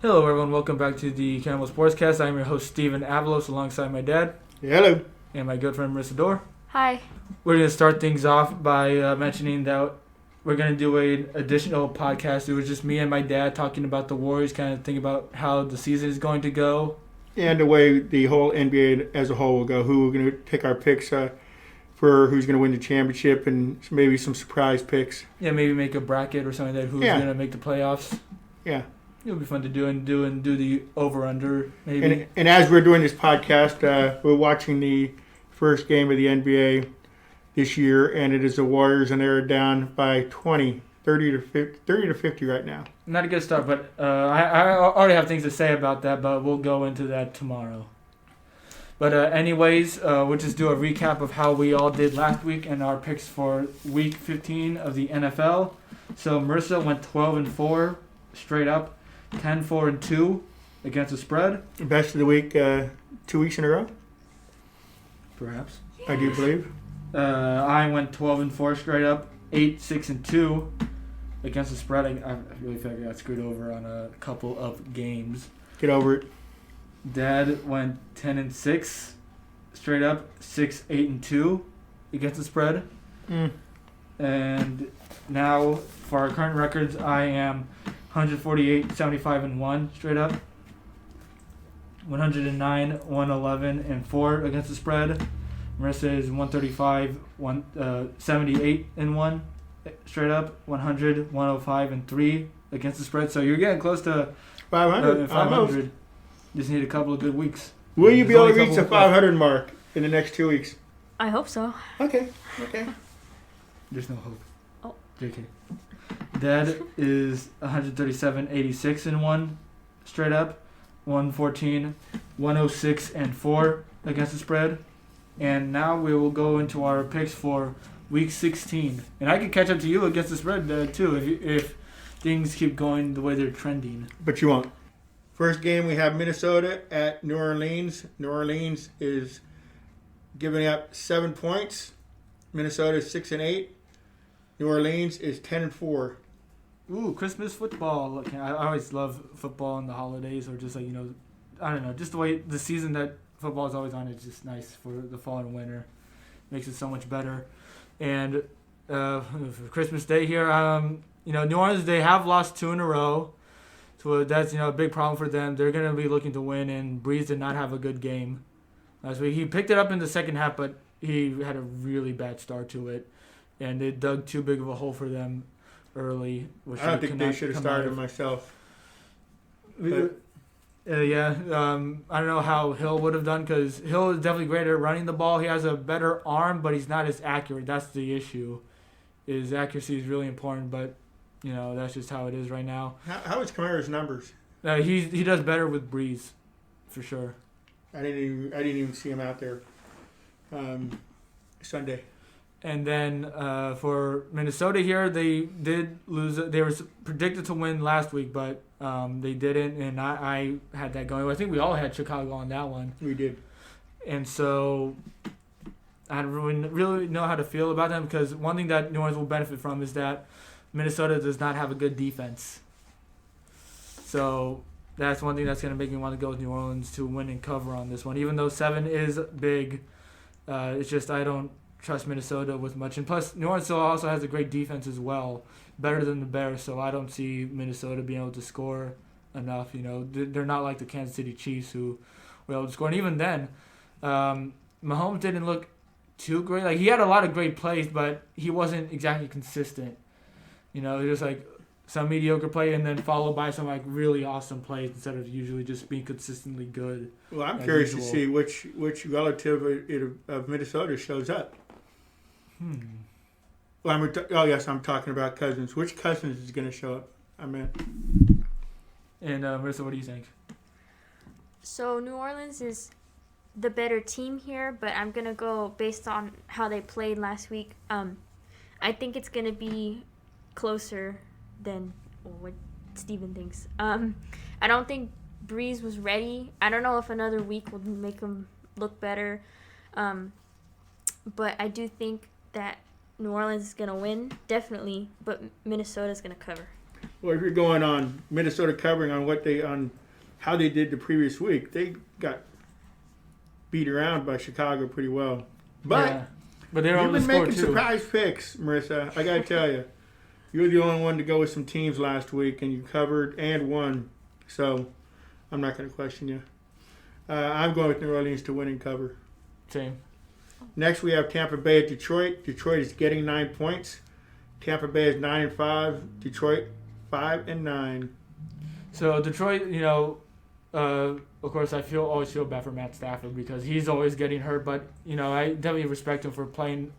Hello, everyone. Welcome back to the Cannibal Sportscast. I'm your host, Steven Avalos, alongside my dad. Hello. And my good friend, Marissa Dorr. Hi. We're going to start things off by mentioning that we're going to do an additional podcast. It was just me and my dad talking about the Warriors, kind of thinking about how the season is going to go. And the way the whole NBA as a whole will go. Who we're going to take our picks for who's going to win the championship and maybe some surprise picks. Yeah, maybe make a bracket or something like that. Who's going to make the playoffs. Yeah. It'll be fun to do the over-under, maybe. And as we're doing this podcast, we're watching the first game of the NBA this year, and it is the Warriors, and they're down by 30 to 50 right now. Not a good start, but I already have things to say about that, but we'll go into that tomorrow. But anyways, we'll just do a recap of how we all did last week and our picks for Week 15 of the NFL. So Marissa went 12-4 straight up, 10-4-2 against the spread. Best of the week, 2 weeks in a row? Perhaps. I do believe. I went 12-4 straight up, 8-6-2 against the spread. I really feel like I got screwed over on a couple of games. Get over it. Dad went 10-6 straight up, 6-8-2 against the spread. And now for our current records, I am 148-75-1 straight up, 109-111-4 against the spread. Marissa is 135-78-1 straight up, 100-105-3 against the spread. So you're getting close to 500. 500. Just need a couple of good weeks. Will you be able to reach the 500 mark in the next 2 weeks? I hope so. Okay. There's no hope. Oh. JK. Dad is 137-86-1 straight up, 114-106-4 against the spread. And now we will go into our picks for Week 16. And I can catch up to you against the spread too if things keep going the way they're trending. But you won't. First game, we have Minnesota at New Orleans. New Orleans is giving up 7 points. Minnesota is 6-8. New Orleans is 10-4. Ooh, Christmas football. I always love football in the holidays, or just I don't know, just the way the season that football is always on is just nice for the fall and winter. Makes it so much better. And for Christmas Day here, New Orleans, they have lost 2 in a row. So that's, a big problem for them. They're going to be looking to win, and Breeze did not have a good game last week. He picked it up in the second half, but he had a really bad start to it, and it dug too big of a hole for them early. I don't think they should have started myself. I don't know how Hill would have done, because Hill is definitely great at running the ball. He has a better arm, but he's not as accurate. That's the issue. His accuracy is really important, but that's just how it is right now. How is Kamara's numbers? He does better with Breeze, for sure. I didn't even see him out there Sunday. And then for Minnesota here, they did lose. They were predicted to win last week, but they didn't, and I had that going. I think we all had Chicago on that one. We did. And so I don't really know how to feel about them, because one thing that New Orleans will benefit from is that Minnesota does not have a good defense. So that's one thing that's going to make me want to go with New Orleans to win and cover on this one. Even though 7 is big, it's just I don't trust Minnesota with much. And plus, New Orleans also has a great defense as well, better than the Bears. So I don't see Minnesota being able to score enough. They're not like the Kansas City Chiefs who were able to score. And even then, Mahomes didn't look too great. Like, he had a lot of great plays, but he wasn't exactly consistent. It was like some mediocre play and then followed by some really awesome plays instead of usually just being consistently good. Well, I'm curious to see which relative of Minnesota shows up. Well, I'm talking about Cousins. Which Cousins is going to show up? I meant. And Marissa, what do you think? So New Orleans is the better team here, but I'm going to go based on how they played last week. I think it's going to be closer than what Steven thinks. I don't think Breeze was ready. I don't know if another week will make him look better. But I do think that New Orleans is going to win, definitely, but Minnesota's going to cover. Well, if you're going on Minnesota covering on how they did the previous week, they got beat around by Chicago pretty well. But they're you've been score making too. surprise picks, Marissa. I gotta tell you, you're the only one to go with some teams last week, and you covered and won. So I'm not gonna question you. I'm going with New Orleans to win and cover. Same. Next, we have Tampa Bay at Detroit. Detroit is getting 9 points. Tampa Bay is 9-5. Detroit 5-9. So Detroit, of course, I always feel bad for Matt Stafford because he's always getting hurt. But I definitely respect him for playing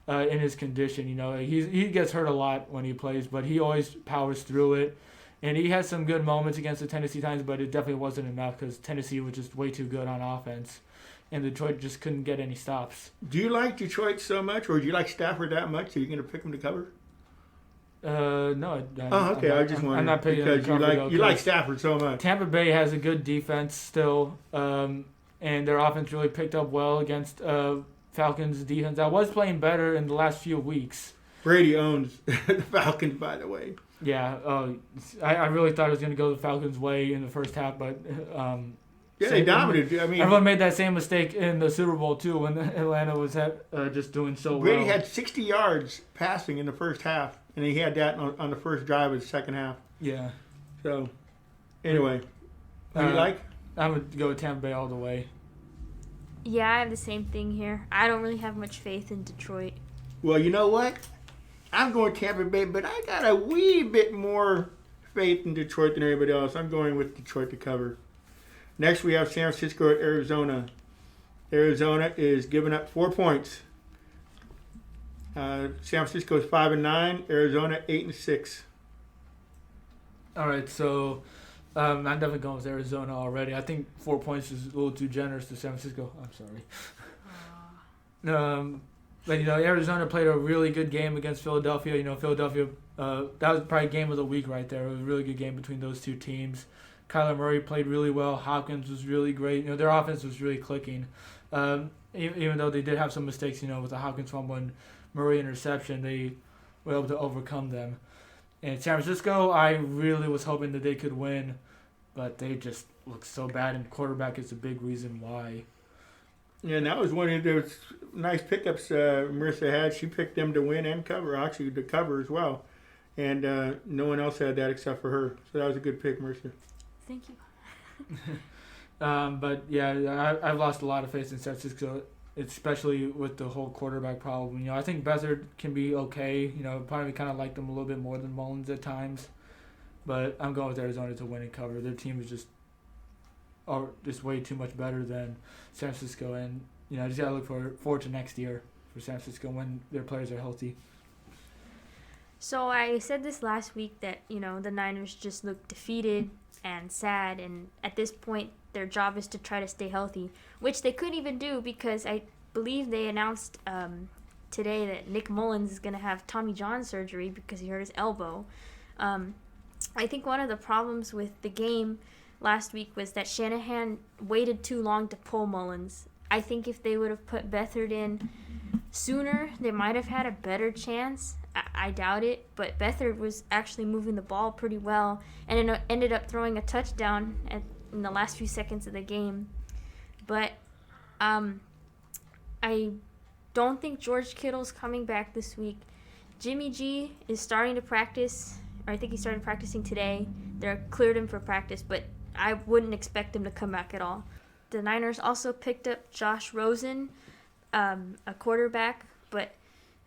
in his condition. He gets hurt a lot when he plays, but he always powers through it. And he has some good moments against the Tennessee Titans, but it definitely wasn't enough because Tennessee was just way too good on offense, and Detroit just couldn't get any stops. Do you like Detroit so much, or do you like Stafford that much that you're going to pick him to cover? No. Okay. I just wanted I'm not picking because you like Stafford so much. Tampa Bay has a good defense still, and their offense really picked up well against Falcons' defense. That was playing better in the last few weeks. Brady owns the Falcons, by the way. Yeah. I really thought it was going to go the Falcons' way in the first half, but they dominated. Everyone made that same mistake in the Super Bowl too when Atlanta was just doing so well. Brady had 60 yards passing in the first half, and he had that on the first drive of the second half. Yeah. So, anyway, who do you like? I'm going to go with Tampa Bay all the way. Yeah, I have the same thing here. I don't really have much faith in Detroit. Well, you know what? I'm going Tampa Bay, but I got a wee bit more faith in Detroit than everybody else. I'm going with Detroit to cover. Next, we have San Francisco at Arizona. Arizona is giving up 4 points. San Francisco is 5-9. Arizona 8-6. All right, so I'm definitely going with Arizona already. I think 4 points is a little too generous to San Francisco. I'm sorry. But Arizona played a really good game against Philadelphia. Philadelphia, that was probably game of the week right there. It was a really good game between those two teams. Kyler Murray played really well. Hopkins was really great. Their offense was really clicking. Even though they did have some mistakes, with the Hopkins fumble and Murray interception, they were able to overcome them. And San Francisco, I really was hoping that they could win, but they just look so bad, and quarterback is a big reason why. Yeah, and that was one of those nice pickups Marissa had. She picked them to win and cover, actually to cover as well. And no one else had that except for her. So that was a good pick, Marissa. Thank you. But yeah, I've lost a lot of faith in San Francisco, especially with the whole quarterback problem. I think Beathard can be okay. Probably kind of like them a little bit more than Mullins at times. But I'm going with Arizona to win and cover. Their team is just way too much better than San Francisco, and just gotta look forward to next year for San Francisco when their players are healthy. So I said this last week that the Niners just look defeated and sad, and at this point their job is to try to stay healthy, which they couldn't even do because I believe they announced today that Nick Mullins is going to have Tommy John surgery because he hurt his elbow. I think one of the problems with the game last week was that Shanahan waited too long to pull Mullins. I think if they would have put Beathard in sooner, they might have had a better chance. I doubt it, but Beathard was actually moving the ball pretty well and ended up throwing a touchdown in the last few seconds of the game. But I don't think George Kittle's coming back this week. Jimmy G is starting to practice, or I think he started practicing today. They're cleared him for practice, but I wouldn't expect him to come back at all. The Niners also picked up Josh Rosen, a quarterback, but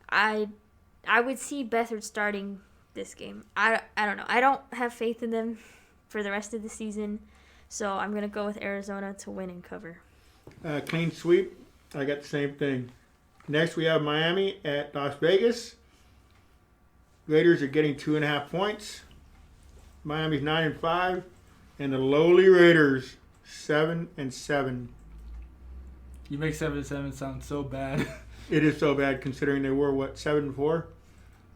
I would see Beathard starting this game. I don't know. I don't have faith in them for the rest of the season, so I'm going to go with Arizona to win and cover. Clean sweep. I got the same thing. Next, we have Miami at Las Vegas. Raiders are getting 2.5 points. Miami's 9-5. And the lowly Raiders, 7-7. You make 7-7 sound so bad. It is so bad considering they were 7-4.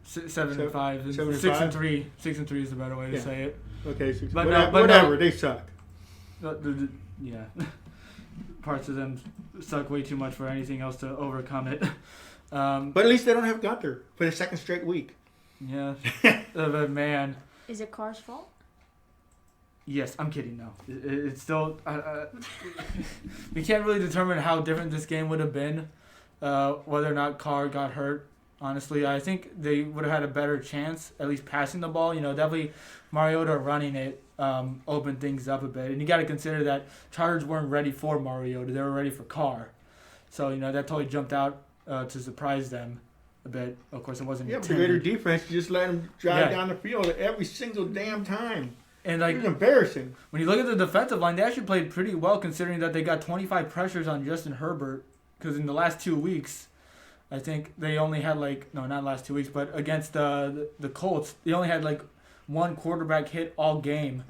7-5. 6-3. 6-3 is the better way to say it. Okay, whatever. They suck. Yeah, parts of them suck way too much for anything else to overcome it. But at least they don't have Gunther for the second straight week. Yeah, but man, Is it Carr's fault? Yes, I'm kidding. No, it's still. We can't really determine how different this game would have been, whether or not Carr got hurt. Honestly, I think they would have had a better chance, at least passing the ball. Definitely Mariota running it opened things up a bit. And you got to consider that Chargers weren't ready for Mariota. They were ready for Carr. So, that totally jumped out to surprise them a bit. Of course, it wasn't but their defense just let them drive down the field every single damn time. And it was embarrassing. When you look at the defensive line, they actually played pretty well considering that they got 25 pressures on Justin Herbert. Because in the last 2 weeks, I think they only had not last 2 weeks, but against the Colts, they only had one quarterback hit all game.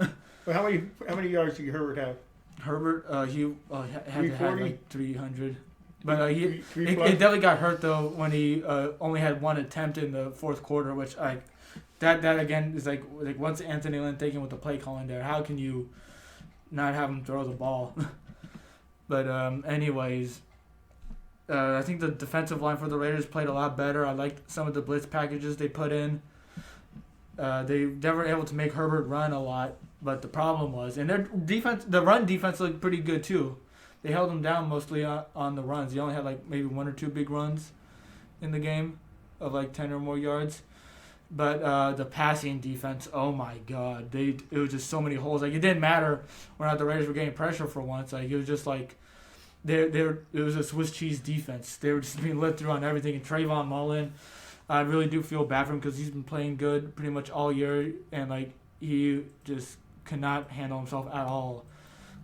Well, how many yards did Herbert have? Herbert, he had to have 300. But it three definitely got hurt though when he only had one attempt in the fourth quarter, which that again is like once Anthony Lynn taken with the play calling there, how can you not have him throw the ball? But anyways. I think the defensive line for the Raiders played a lot better. I liked some of the blitz packages they put in. They were able to make Herbert run a lot, but the problem was, and their defense, the run defense looked pretty good too. They held them down mostly on the runs. They only had maybe 1 or 2 big runs in the game of 10 or more yards. But the passing defense, oh my God, it was just so many holes. It didn't matter whether or not the Raiders were getting pressure for once. It was just it was a Swiss cheese defense. They were just being let through on everything. And Trayvon Mullen, I really do feel bad for him because he's been playing good pretty much all year, and he just cannot handle himself at all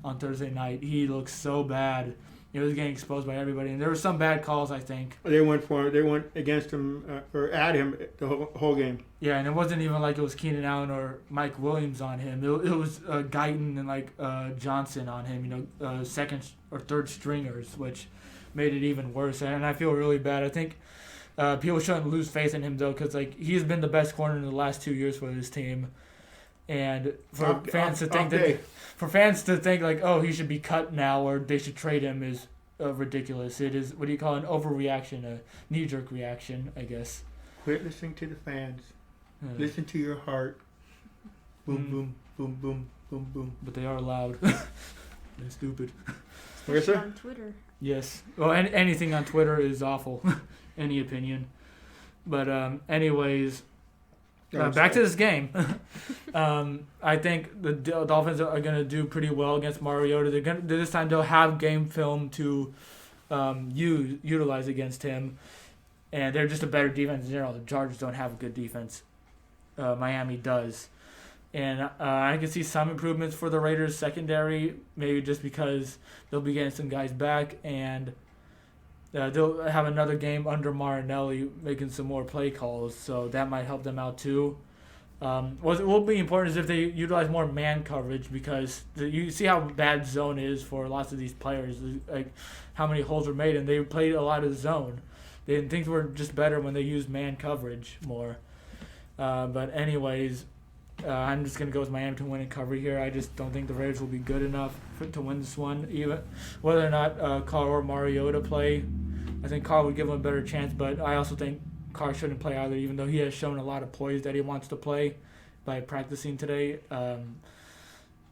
on Thursday night. He looks so bad. He was getting exposed by everybody, and there were some bad calls, I think. They went for him. They went against him or at him the whole game. Yeah, and it wasn't even like it was Keenan Allen or Mike Williams on him. It was Guyton and Johnson on him. Second or third stringers, which made it even worse. And I feel really bad. I think people shouldn't lose faith in him though, because he's been the best corner in the last 2 years for this team. And for fans to think oh, he should be cut now or they should trade him is ridiculous. It is, what do you call it, an overreaction, a knee-jerk reaction, I guess. Quit listening to the fans. Listen to your heart. Boom, boom, boom, boom, boom, boom. But they are loud. They're stupid. Especially on Twitter. Yes. Well, anything on Twitter is awful. Any opinion. But anyways... back to this game. I think the Dolphins are going to do pretty well against Mariota. This time they'll have game film to utilize against him, and they're just a better defense in general. The Chargers don't have a good defense. Miami does, and I can see some improvements for the Raiders secondary, maybe just because they'll be getting some guys back, and they'll have another game under Marinelli making some more play calls, so that might help them out too. What will be important is if they utilize more man coverage, because you see how bad zone is for lots of these players, how many holes were made, and they played a lot of zone. Things were just better when they used man coverage more. But anyways, I'm just going to go with Miami to win and cover here. I just don't think the Raiders will be good enough to win this one, even whether or not Carr or Mariota play. I think Carr would give him a better chance, but I also think Carr shouldn't play either, even though he has shown a lot of poise that he wants to play by practicing today. I'm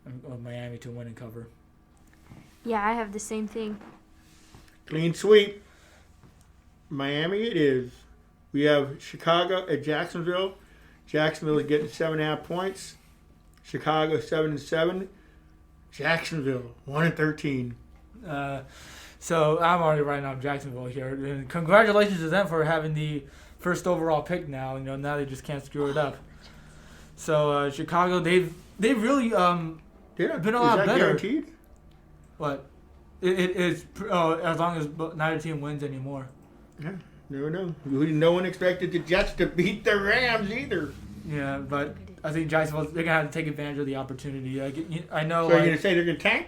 going Miami to win and cover. Yeah, I have the same thing. Clean sweep. Miami it is. We have Chicago at Jacksonville. Jacksonville is getting 7.5 points. Chicago 7-7. Jacksonville 1-13. So I'm already writing off Jacksonville here. And congratulations to them for having the first overall pick now. Now they just can't screw it up. So Chicago, they've really been a lot better. Guaranteed? What? It's as long as neither team wins anymore. Yeah, never know. No one expected the Jets to beat the Rams either. Yeah, but I think Jacksonville, they're gonna have to take advantage of the opportunity. I know. So you're gonna say they're gonna tank?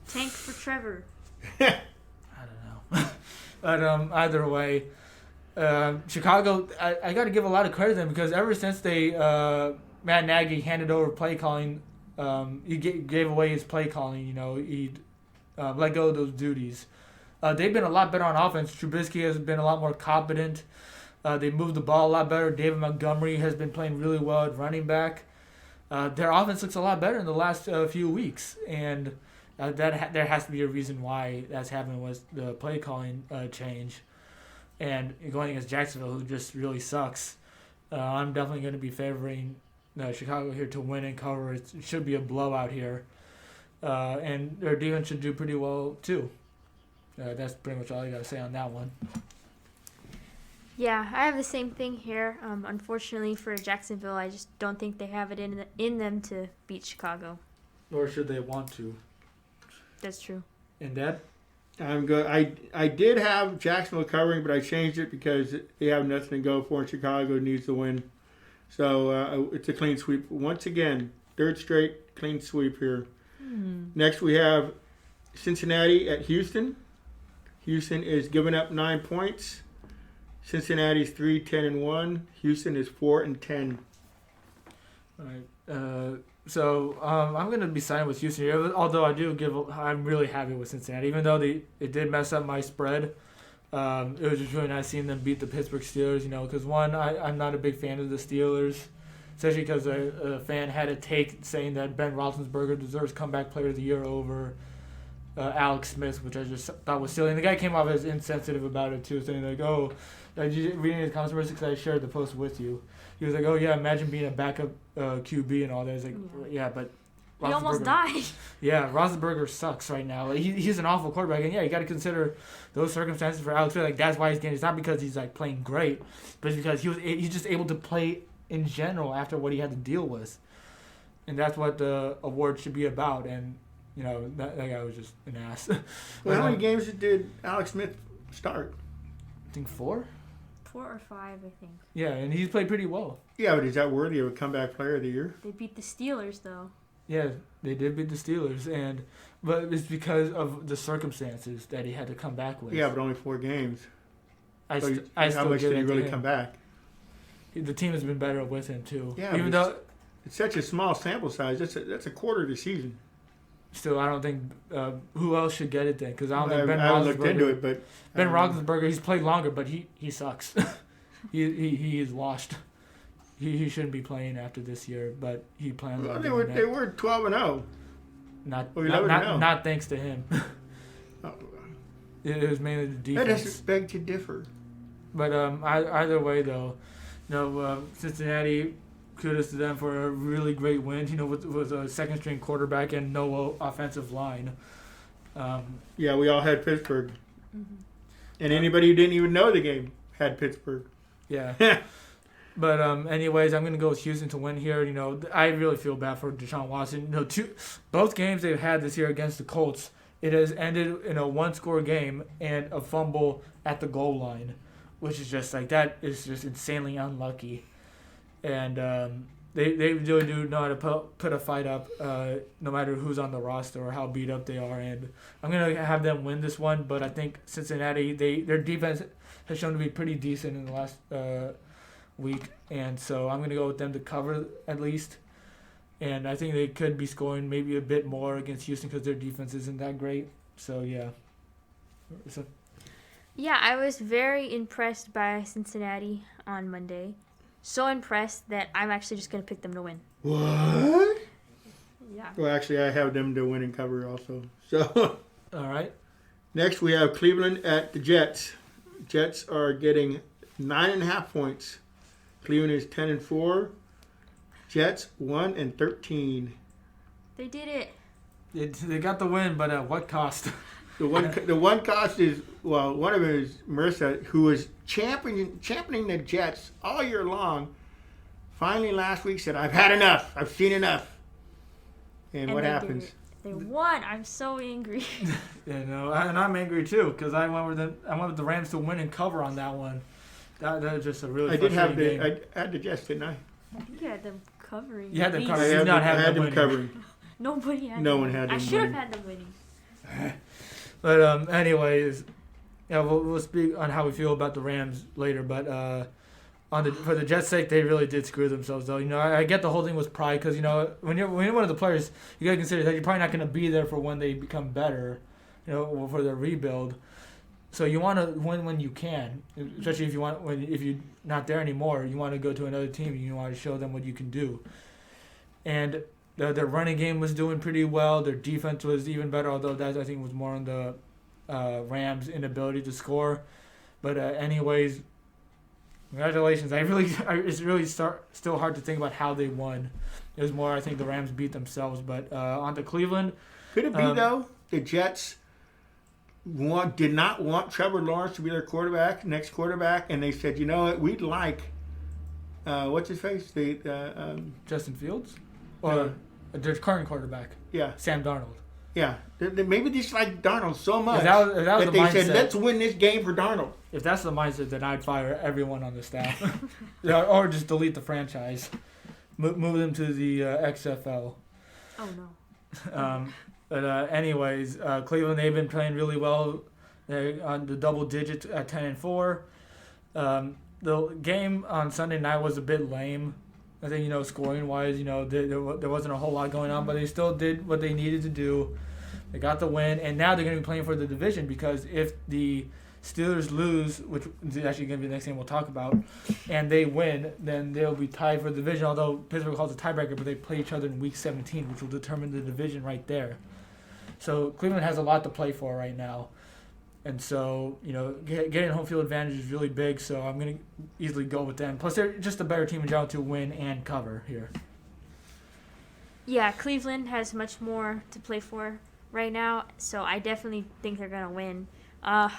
Tank for Trevor. I don't know. But either way, Chicago, I got to give a lot of credit to them, because ever since Matt Nagy handed over play calling, he gave away his play calling. He let go of those duties. They've been a lot better on offense. Trubisky has been a lot more competent. They moved the ball a lot better. David Montgomery has been playing really well at running back. Their offense looks a lot better in the last few weeks, and there has to be a reason why that's happened was the play calling change. And going against Jacksonville, who just really sucks, I'm definitely going to be favoring Chicago here to win and cover. It should be a blowout here. And their defense should do pretty well, too. That's pretty much all I got to say on that one. Yeah, I have the same thing here. Unfortunately for Jacksonville, I just don't think they have it in them to beat Chicago. Or should they want to? That's true. And Dad? I'm good. I did have Jacksonville covering, but I changed it because they have nothing to go for, and Chicago needs to win. So it's a clean sweep. Once again, third straight clean sweep here. Next we have Cincinnati at Houston. Houston is giving up 9 points. Cincinnati's 3-10-1. Houston is 4-10. All right. So I'm gonna be siding with Houston here, although I'm really happy with Cincinnati, even though it did mess up my spread. It was just really nice seeing them beat the Pittsburgh Steelers. Because one, I'm not a big fan of the Steelers, especially because a fan had a take saying that Ben Roethlisberger deserves comeback player of the year over Alex Smith, which I just thought was silly. And the guy came off as insensitive about it too, saying like, "Oh, did you reading his comments because I shared the post with you." He was like, "Oh yeah, imagine being a backup QB and all that." He's like, "Yeah, but he almost died." Yeah, Roethlisberger sucks right now. Like, he's an awful quarterback, and yeah, you got to consider those circumstances for Alex Smith. Like that's why he's getting. It's not because he's like playing great, but it's because he's just able to play in general after what he had to deal with, and that's what the award should be about. And that guy was just an ass. Well, how many games did Alex Smith start? I think 4. 4 or 5, I think. Yeah, and he's played pretty well. Yeah, but is that worthy of a comeback player of the year? They beat the Steelers, though. Yeah, they did beat the Steelers, but it's because of the circumstances that he had to come back with. Yeah, but only 4 games. How much did he really come back? The team has been better with him too. Yeah, even though it's such a small sample size. That's a quarter of the season. Still, I don't think who else should get it then? Because I don't think Ben I haven't looked into Roethlisberger. it, but Ben Roethlisberger, he's played longer, but he sucks. he is washed. He shouldn't be playing after this year, but he plans on doing that. They were 12-0. Not thanks to him. Oh. It was mainly the defense. That doesn't beg to differ. But either way, though, Cincinnati, kudos to them for a really great win. With a second-string quarterback and no offensive line. Yeah, we all had Pittsburgh, and anybody who didn't even know the game had Pittsburgh. Yeah. But anyways, I'm gonna go with Houston to win here. I really feel bad for Deshaun Watson. Both games they've had this year against the Colts, it has ended in a 1-score game and a fumble at the goal line, which is just like that is just insanely unlucky. And they really do know how to put a fight up, no matter who's on the roster or how beat up they are. And I'm gonna have them win this one, but I think Cincinnati, their defense has shown to be pretty decent in the last week, and so I'm gonna go with them to cover at least. And I think they could be scoring maybe a bit more against Houston because their defense isn't that great. So yeah. Yeah, I was very impressed by Cincinnati on Monday. So impressed that I'm actually just going to pick them to win. What? Yeah. Well, actually, I have them to win and cover also. So, all right. Next, we have Cleveland at the Jets. Jets are getting 9.5 points. Cleveland is 10-4. Jets 1-13. They did it. They got the win, but at what cost? The one cost is, well, one of them is Marissa, who was championing the Jets all year long. Finally, last week said, "I've had enough. I've seen enough." And what happens? They won. I'm so angry. And I'm angry too because I went with the Rams to win and cover on that one. That was just a really. I game. I had the Jets, didn't I? I think you had them covering. You had them covering. I had them covering. Nobody had. No one had them. I should have had them winning. But anyways, yeah, we'll speak on how we feel about the Rams later. But for the Jets' sake, they really did screw themselves. Though I get the whole thing was pride because when you're one of the players, you gotta consider that you're probably not gonna be there for when they become better, for their rebuild. So you want to win when you can, especially if you're not there anymore. You want to go to another team and you want to show them what you can do. And their running game was doing pretty well. Their defense was even better, although that I think was more on the Rams' inability to score. But anyways, congratulations. It's really still hard to think about how they won. It was more, I think, the Rams beat themselves. But on to Cleveland. Could it be, though, the Jets did not want Trevor Lawrence to be their next quarterback, and they said, you know what, we'd like, what's his face? Justin Fields? Or their current quarterback? Yeah. Sam Darnold. Yeah. Maybe they just like Darnold so much if that was that they said, let's win this game for Darnold. If that's the mindset, then I'd fire everyone on the staff. Or just delete the franchise. Move them to the XFL. Oh, no. But anyways, Cleveland, they've been playing really well. They're on the double digits at 10-4. The game on Sunday night was a bit lame. I think, scoring-wise, there wasn't a whole lot going on, but they still did what they needed to do. They got the win, and now they're going to be playing for the division because if the Steelers lose, which is actually going to be the next thing we'll talk about, and they win, then they'll be tied for the division, although Pittsburgh calls it a tiebreaker, but they play each other in Week 17, which will determine the division right there. So Cleveland has a lot to play for right now. And so, getting home field advantage is really big, so I'm going to easily go with them. Plus, they're just a better team in general to win and cover here. Yeah, Cleveland has much more to play for right now, so I definitely think they're going to win. The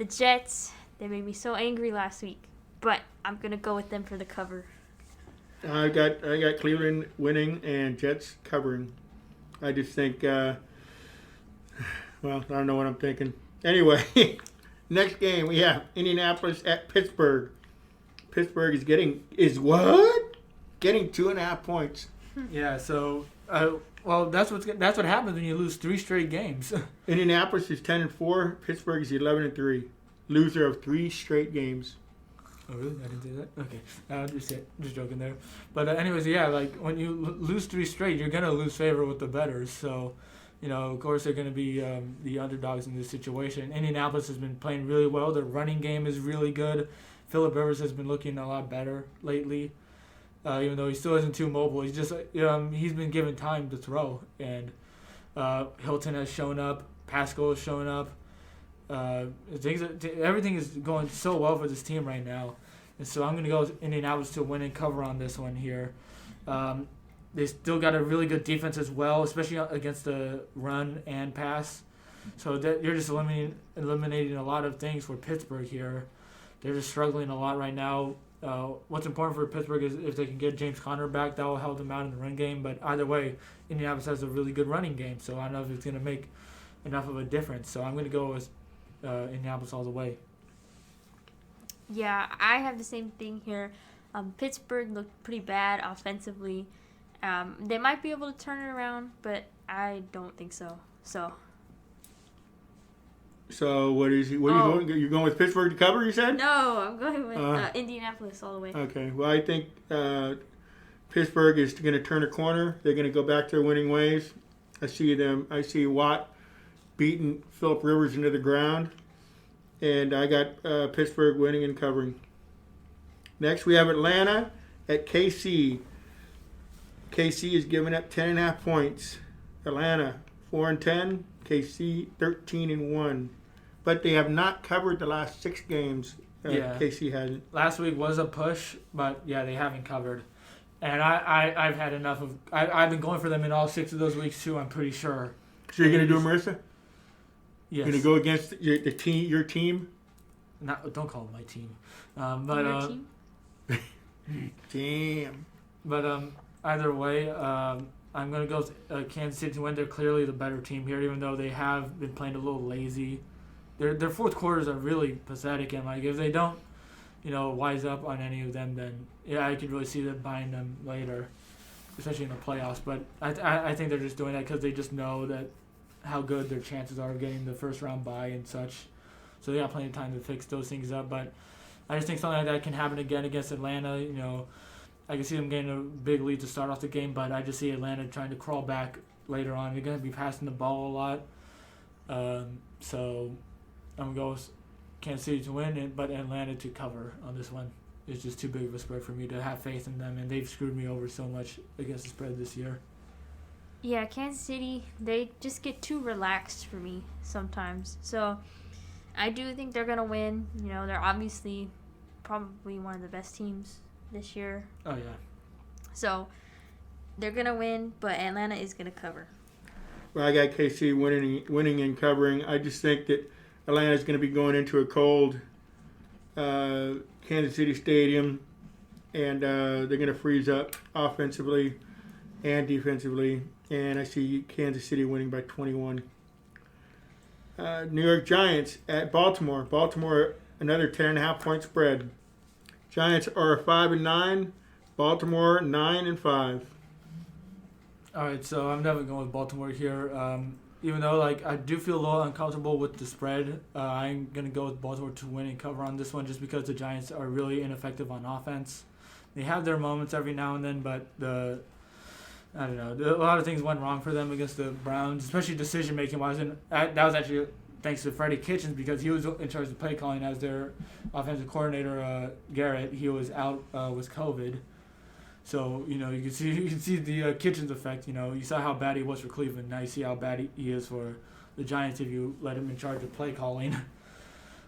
Jets, they made me so angry last week, but I'm going to go with them for the cover. I got Cleveland winning and Jets covering. I just think, I don't know what I'm thinking. Anyway, next game we have Indianapolis at Pittsburgh. Pittsburgh is getting 2.5 points. Yeah, so that's what happens when you lose 3 straight games. Indianapolis is 10-4. Pittsburgh is 11-3. Loser of 3 straight games. Oh really? I didn't do that. Okay, just joking there. But anyways, yeah, like when you lose 3 straight, you're gonna lose favor with the bettors. So, of course they're gonna be the underdogs in this situation. Indianapolis has been playing really well. Their running game is really good. Phillip Rivers has been looking a lot better lately. Even though he still isn't too mobile, he's just he's been given time to throw. And Hilton has shown up. Pascal has shown up. Everything is going so well for this team right now, and so I'm going to go with Indianapolis to win and cover on this one here. They still got a really good defense as well, especially against the run and pass. So you're just eliminating a lot of things for Pittsburgh here. They're just struggling a lot right now. What's important for Pittsburgh is if they can get James Conner back, that will help them out in the run game. But either way, Indianapolis has a really good running game, so I don't know if it's going to make enough of a difference. So I'm going to go with Indianapolis all the way. Yeah, I have the same thing here. Pittsburgh looked pretty bad offensively. They might be able to turn it around, but I don't think so. So what are you going? You're going with Pittsburgh to cover, you said? No, I'm going with Indianapolis all the way. Okay. Well, I think Pittsburgh is going to turn a corner. They're going to go back to their winning ways. I see Watt beating Phillip Rivers into the ground. And I got Pittsburgh winning and covering. Next, we have Atlanta at KC. KC is giving up 10.5 points. Atlanta 4-10. KC 13-1. But they have not covered the last 6 games. KC hasn't. Last week was a push, but yeah, they haven't covered. And I've had enough of. I've been going for them in all 6 of those weeks too. I'm pretty sure. So you're going to do it, Marissa? Yes. You're going to go against your team? Don't call it my team. Your team? Damn. But either way, I'm going to go with Kansas City to win. They're clearly the better team here, even though they have been playing a little lazy. Their fourth quarters are really pathetic, and like if they don't, wise up on any of them, then yeah, I could really see them buying them later, especially in the playoffs. But I think they're just doing that because they just know that how good their chances are of getting the first round bye and such. So they got plenty of time to fix those things up. But I just think something like that can happen again against Atlanta. I can see them getting a big lead to start off the game, but I just see Atlanta trying to crawl back later on. They're going to be passing the ball a lot. So I'm going to go with Kansas City to win, but Atlanta to cover on this one. It's just too big of a spread for me to have faith in them, and they've screwed me over so much against the spread this year. Yeah, Kansas City, they just get too relaxed for me sometimes. So I do think they're going to win. You know, they're obviously probably one of the best teams this year. Oh, yeah. So they're going to win, but Atlanta is going to cover. Well, I got KC winning and covering. I just think that Atlanta's going to be going into a cold Kansas City stadium, and they're going to freeze up offensively and defensively. And I see Kansas City winning by 21. New York Giants at Baltimore. Baltimore, another 10.5 point spread. Giants are 5-9. Baltimore 9-5. All right, so I'm definitely going with Baltimore here. Even though I do feel a little uncomfortable with the spread, I'm gonna go with Baltimore to win and cover on this one, just because the Giants are really ineffective on offense. They have their moments every now and then, but I don't know. A lot of things went wrong for them against the Browns, especially decision making wise. And that was actually thanks to Freddie Kitchens, because he was in charge of play calling as their offensive coordinator. Garrett, he was out with COVID. So, you can see the Kitchens effect. You saw how bad he was for Cleveland. Now you see how bad he is for the Giants if you let him in charge of play calling.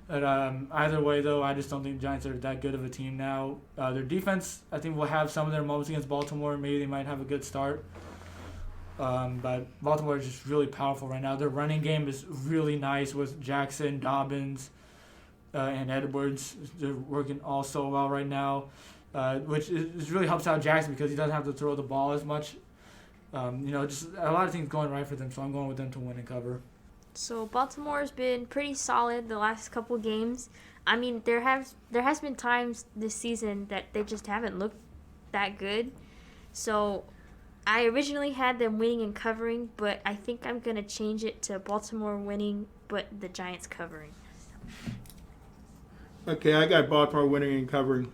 But either way, though, I just don't think the Giants are that good of a team now. Their defense, I think, will have some of their moments against Baltimore. Maybe they might have a good start. But Baltimore is just really powerful right now. Their running game is really nice with Jackson, Dobbins, and Edwards. They're working all so well right now. Which really helps out Jackson because he doesn't have to throw the ball as much. Just a lot of things going right for them, so I'm going with them to win and cover. So Baltimore's been pretty solid the last couple games. I mean, there has been times this season that they just haven't looked that good. So I originally had them winning and covering, but I think I'm going to change it to Baltimore winning, but the Giants covering. Okay, I got Baltimore winning and covering.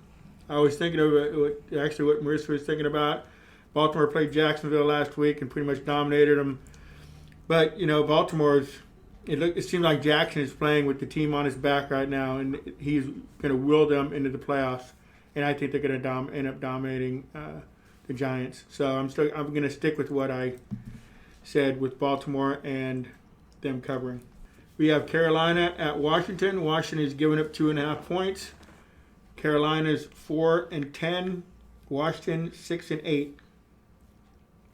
I was thinking of what Marissa was thinking about. Baltimore played Jacksonville last week and pretty much dominated them. But, it seems like Jackson is playing with the team on his back right now, and he's going to will them into the playoffs. And I think they're going to end up dominating the Giants. So I'm going to stick with what I said with Baltimore and them covering. We have Carolina at Washington. Washington is giving up 2.5 points. Carolina's 4-10. Washington 6-8.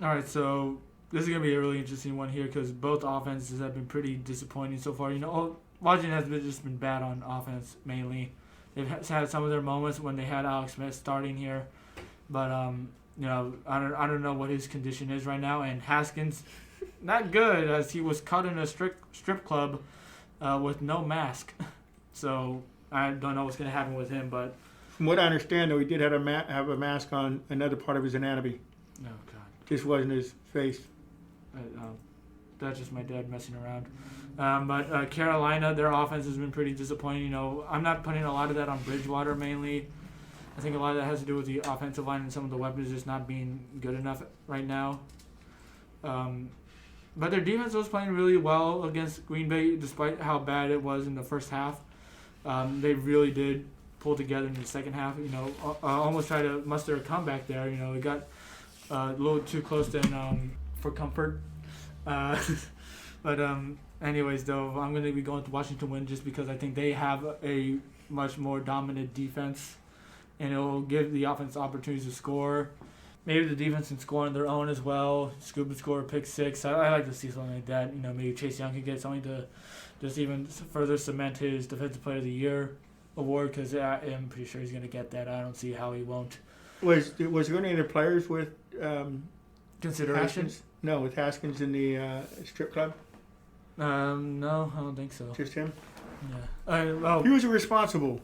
All right, so this is going to be a really interesting one here because both offenses have been pretty disappointing so far. Washington has just been bad on offense mainly. They've had some of their moments when they had Alex Smith starting here, but I don't know what his condition is right now. And Haskins, not good, as he was caught in a strip club with no mask. So I don't know what's going to happen with him, but from what I understand, though, he did have a mask on another part of his anatomy. Oh God, just wasn't his face. That's just my dad messing around. But Carolina, their offense has been pretty disappointing. I'm not putting a lot of that on Bridgewater mainly. I think a lot of that has to do with the offensive line and some of the weapons just not being good enough right now. But their defense was playing really well against Green Bay, despite how bad it was in the first half. They really did pull together in the second half. Almost try to muster a comeback there. They got a little too close for comfort. But anyways, though, I'm going to be going to Washington win just because I think they have a much more dominant defense, and it will give the offense opportunities to score. Maybe the defense can score on their own as well. Scoop and score a pick six. I like to see something like that. Maybe Chase Young can get something to just even further cement his Defensive Player of the Year award, because I'm pretty sure he's going to get that. I don't see how he won't. Was there any other players with consideration? Haskins? No, with Haskins in the strip club? No, I don't think so. Just him? Yeah. He was irresponsible.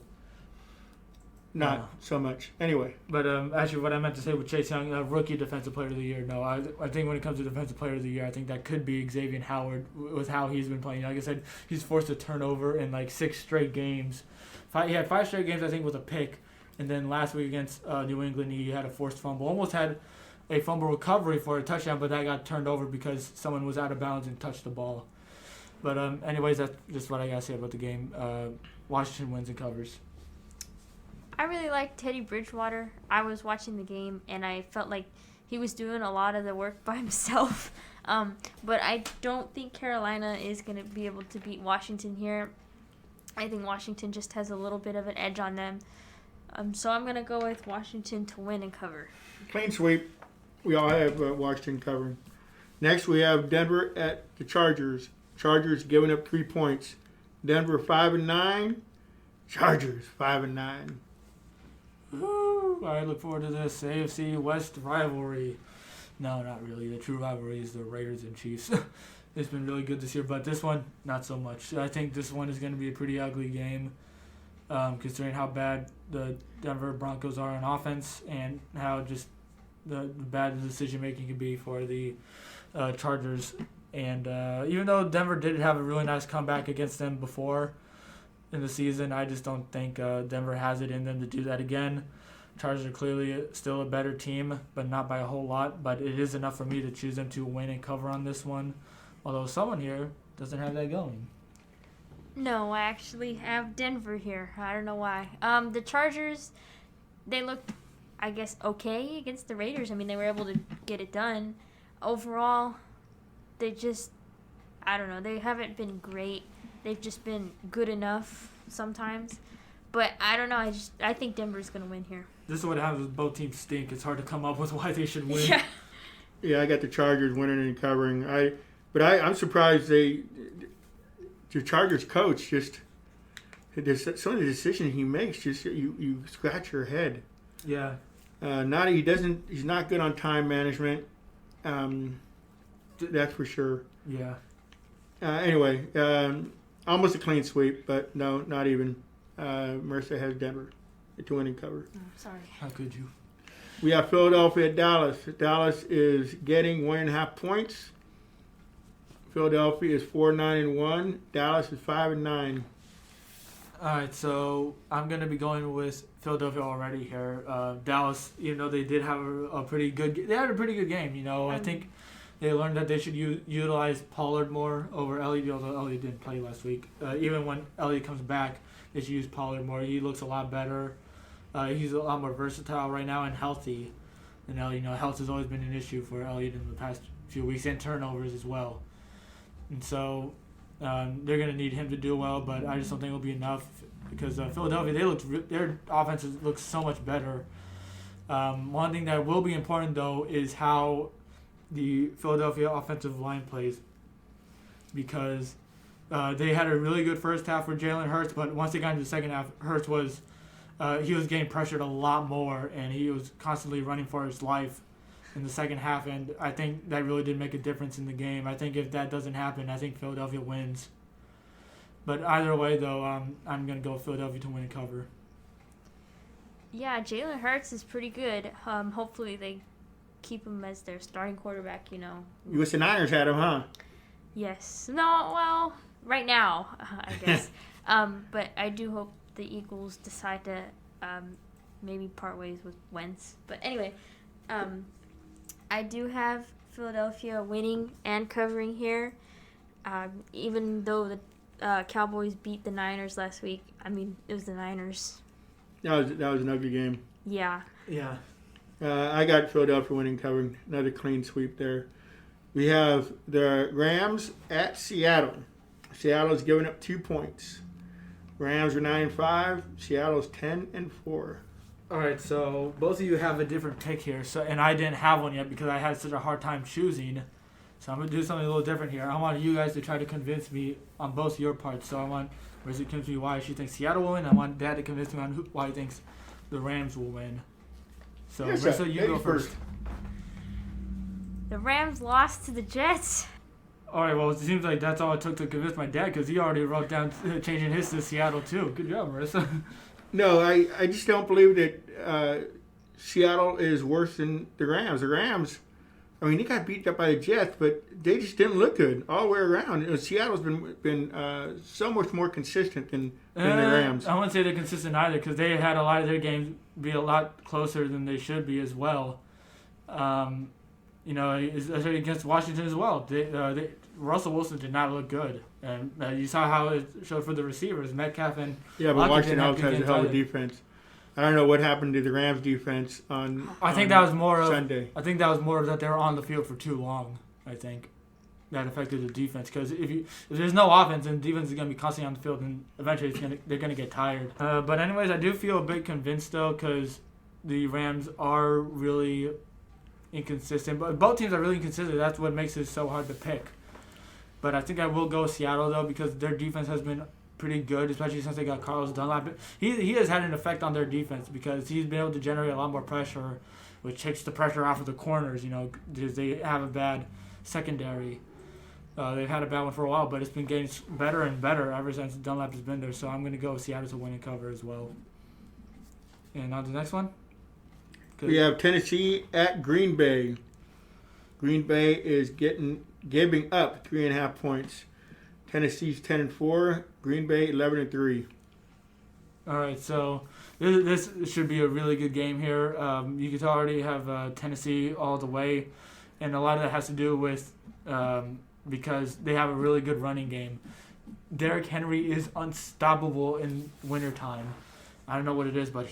Not so much. Anyway. But actually, what I meant to say with Chase Young, rookie Defensive Player of the Year, no. I think when it comes to Defensive Player of the Year, I think that could be Xavier Howard with how he's been playing. Like I said, he's forced a turnover in 6 straight games. He had 5 straight games, I think, with a pick. And then last week against New England, he had a forced fumble. Almost had a fumble recovery for a touchdown, but that got turned over because someone was out of bounds and touched the ball. But anyways, that's just what I gotta say about the game. Washington wins and covers. I really like Teddy Bridgewater. I was watching the game, and I felt like he was doing a lot of the work by himself. But I don't think Carolina is going to be able to beat Washington here. I think Washington just has a little bit of an edge on them. So I'm going to go with Washington to win and cover. Clean sweep. We all have Washington covering. Next, we have Denver at the Chargers. Chargers giving up 3 points. Denver 5-9. Chargers 5-9. Woo! I look forward to this AFC West rivalry. No, not really. The true rivalry is the Raiders and Chiefs. It's been really good this year, but this one, not so much. I think this one is going to be a pretty ugly game, considering how bad the Denver Broncos are on offense and how just the bad decision-making can be for the Chargers. And even though Denver did have a really nice comeback against them before in the season, I just don't think Denver has it in them to do that again. Chargers are clearly still a better team, but not by a whole lot. But it is enough for me to choose them to win and cover on this one. Although someone here doesn't have that going. No, I actually have Denver here. I don't know why. The Chargers, they looked, I guess, okay against the Raiders. I mean, they were able to get it done. Overall, they just, I don't know, they haven't been great. They've just been good enough sometimes. But I don't know, I think Denver's going to win here. This is what happens when both teams stink. It's hard to come up with why they should win. Yeah, I got the Chargers winning and covering. I'm surprised the Chargers coach just some of the decisions he makes just you scratch your head. Yeah. He's not good on time management. That's for sure. Yeah. Anyway, almost a clean sweep, but no, not even. Mercer has Denver to win and cover. Oh, sorry. How could you? We have Philadelphia at Dallas. Dallas is getting 1.5 points. Philadelphia is 4-9-1. Dallas is 5-9. All right, so I'm going to be going with Philadelphia already here. Dallas, even though they did have a pretty good, they had a pretty good game. I think they learned that they should utilize Pollard more over Elliott, although Elliott didn't play last week. Even when Elliott comes back, they should use Pollard more. He looks a lot better. He's a lot more versatile right now and healthy than Elliott. Health has always been an issue for Elliott in the past few weeks, and turnovers as well. And so they're going to need him to do well, but I just don't think it'll be enough because Philadelphia, their offense looks so much better. One thing that will be important, though, is how the Philadelphia offensive line plays, because they had a really good first half for Jalen Hurts, but once they got into the second half, Hurts was he was getting pressured a lot more, and he was constantly running for his life in the second half, and I think that really did make a difference in the game. I think if that doesn't happen, I think Philadelphia wins. But either way, though, I'm going to go with Philadelphia to win and cover. Yeah, Jalen Hurts is pretty good. Hopefully they keep him as their starting quarterback, You wish the Niners had him, huh? Yes. No, well, right now, I guess. But I do hope the Eagles decide to maybe part ways with Wentz. But anyway, I do have Philadelphia winning and covering here. Even though the Cowboys beat the Niners last week, I mean, it was the Niners. That was an ugly game. Yeah. Yeah. I got Philadelphia winning, covering. Another clean sweep there. We have the Rams at Seattle. Seattle's giving up 2 points. Rams are 9-5. Seattle's 10-4. All right, so both of you have a different pick here, and I didn't have one yet because I had such a hard time choosing. So I'm going to do something a little different here. I want you guys to try to convince me on both your parts. So I want Marissa to convince me why she thinks Seattle will win. I want Dad to convince me on why he thinks the Rams will win. So Marissa, you go first. The Rams lost to the Jets. All right, well, it seems like that's all it took to convince my dad because he already wrote down changing his to Seattle too. Good job, Marissa. No, I just don't believe that Seattle is worse than the Rams. The Rams, I mean, they got beat up by the Jets, but they just didn't look good all the way around. Seattle's been so much more consistent than the Rams. I wouldn't say they're consistent either because they had a lot of their games be a lot closer than they should be as well. especially against Washington as well. Russell Wilson did not look good, and you saw how it showed for the receivers, Metcalf and Yeah, but Lockett Washington didn't also have has good a hell of a games either. defense. I don't know what happened to the Rams defense on I think that was more of Sunday. I think that was more of that they were on the field for too long. I think that affected the defense because if there's no offense, then defense is going to be constantly on the field, and eventually they're going to get tired. But anyways, I do feel a bit convinced though because the Rams are really inconsistent. But both teams are really inconsistent. That's what makes it so hard to pick. But I think I will go Seattle though because their defense has been pretty good, especially since they got Carlos Dunlap. He has had an effect on their defense because he's been able to generate a lot more pressure, which takes the pressure off of the corners, because they have a bad secondary. They've had a bad one for a while, but it's been getting better and better ever since Dunlap has been there. So I'm going to go with Seattle to win and cover as well. And on to the next one. We have Tennessee at Green Bay. Green Bay is giving up 3.5 points. Tennessee's 10-4. Green Bay 11-3. All right, so this should be a really good game here. You could already have Tennessee all the way, and a lot of that has to do with because they have a really good running game. Derrick Henry is unstoppable in wintertime. I don't know what it is, but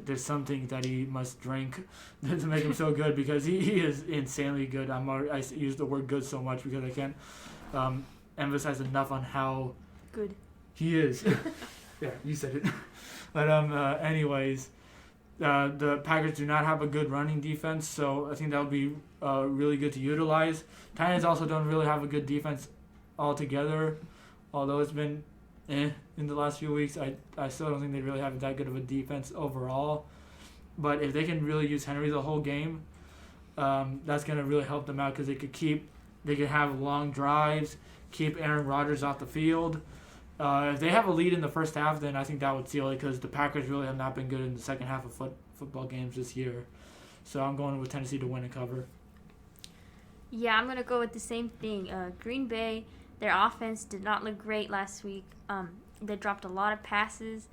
there's something that he must drink to make him so good because he is insanely good. I use the word good so much because I can't emphasize enough on how Good. he is. Yeah, you said it. But anyways, the Packers do not have a good running defense, so I think that would be really good to utilize. Titans also don't really have a good defense altogether, although it's been in the last few weeks. I still don't think they really have that good of a defense overall. But if they can really use Henry the whole game, that's going to really help them out because they could have long drives, keep Aaron Rodgers off the field. If they have a lead in the first half, then I think that would seal it because the Packers really have not been good in the second half of football games this year. So I'm going with Tennessee to win and cover. Yeah, I'm going to go with the same thing. Green Bay, their offense did not look great last week. They dropped a lot of passes.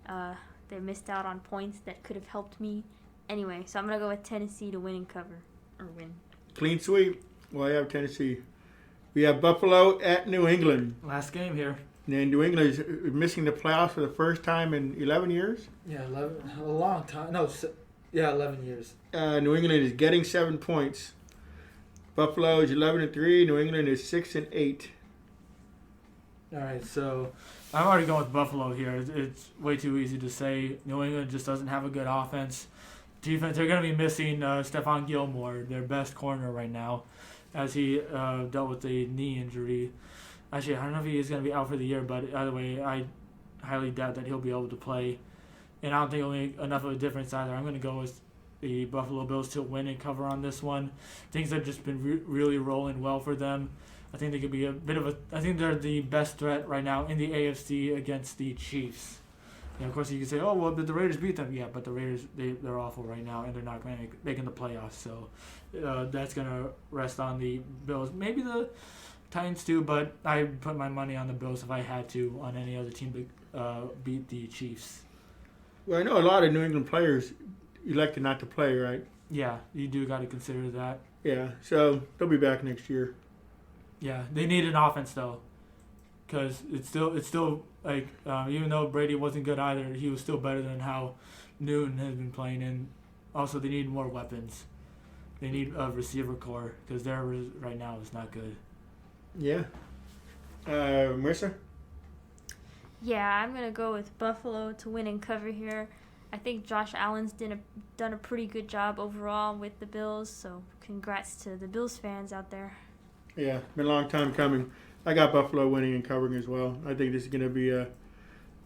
They missed out on points that could have helped me. Anyway, so I'm going to go with Tennessee to win and cover. Or win. Clean sweep. Well, I have Tennessee. We have Buffalo at New England. Last game here. And New England is missing the playoffs for the first time in 11 years. Yeah, a long time. No, 11 years. New England is getting 7 points. Buffalo is 11-3. New England is 6-8. All right, so I'm already going with Buffalo here. It's way too easy to say. New England just doesn't have a good offense. Defense, they're going to be missing Stephon Gilmore, their best corner right now, as he dealt with a knee injury. Actually, I don't know if he is going to be out for the year, but either way, I highly doubt that he'll be able to play. And I don't think it'll make enough of a difference either. I'm going to go with the Buffalo Bills to win and cover on this one. Things have just been really rolling well for them. I think they could be I think they're the best threat right now in the AFC against the Chiefs. And of course, you can say, oh, well, did the Raiders beat them? Yeah, but the Raiders, they're awful right now, and they're not going to make the playoffs. So that's going to rest on the Bills. Maybe the Titans too, but I put my money on the Bills if I had to on any other team to beat the Chiefs. Well, I know a lot of New England players elected not to play, right? Yeah, you do got to consider that. Yeah, so they'll be back next year. Yeah, they need an offense though, because it's still like even though Brady wasn't good either, he was still better than how Newton has been playing. And also they need more weapons. They need a receiver core because theirs right now is not good. Yeah. Marissa? Yeah, I'm going to go with Buffalo to win and cover here. I think Josh Allen's done a pretty good job overall with the Bills, so congrats to the Bills fans out there. Yeah, been a long time coming. I got Buffalo winning and covering as well. I think this is going to be they're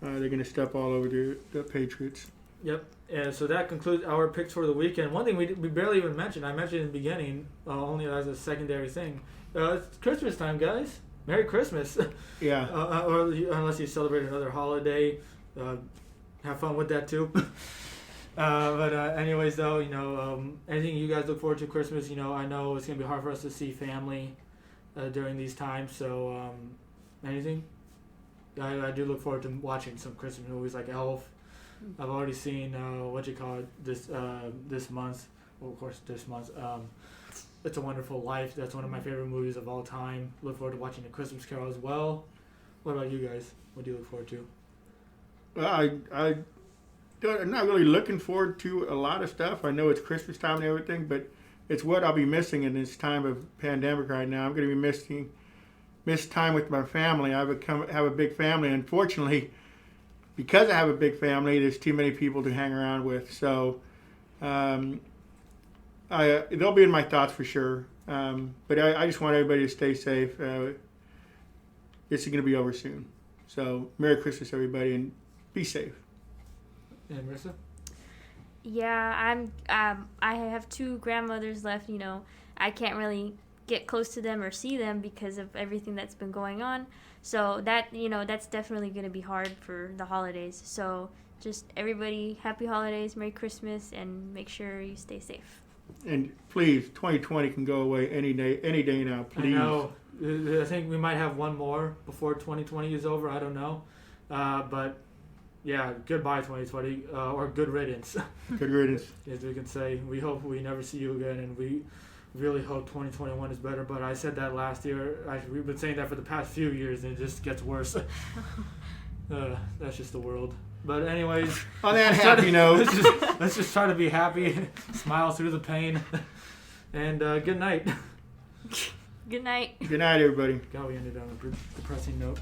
going to step all over the Patriots. Yep. And so that concludes our picks for the weekend. One thing we barely even mentioned, I mentioned in the beginning, only as a secondary thing. It's Christmas time, guys. Merry Christmas. Yeah. Or unless you celebrate another holiday, have fun with that too. But anyways, though, anything you guys look forward to Christmas, I know it's going to be hard for us to see family during these times. So anything? I do look forward to watching some Christmas movies like Elf. I've already seen this month. Well, of course, this month. It's a Wonderful Life. That's one of my favorite movies of all time. Look forward to watching A Christmas Carol as well. What about you guys? What do you look forward to? I'm not really looking forward to a lot of stuff. I know it's Christmas time and everything, but it's what I'll be missing in this time of pandemic right now. I'm going to be miss time with my family. I have a big family. Unfortunately, because I have a big family, there's too many people to hang around with. So they'll be in my thoughts for sure. But I just want everybody to stay safe. This is going to be over soon. So Merry Christmas, everybody, and be safe. And Marissa? Yeah, I have 2 grandmothers left. You know, I can't really get close to them or see them because of everything that's been going on. So that's definitely going to be hard for the holidays. So just everybody, happy holidays, Merry Christmas, and make sure you stay safe. And please, 2020 can go away any day now. Please. I know. I think we might have one more before 2020 is over. I don't know. But yeah, goodbye 2020, or good riddance. Good riddance. As we can say. We hope we never see you again, and we really hope 2021 is better. But I said that last year. We've been saying that for the past few years, and it just gets worse. That's just the world. But anyways, on that happy note, let's just try to be happy, smile through the pain, and good night. Good night. Good night, everybody. God, we ended on a depressing note.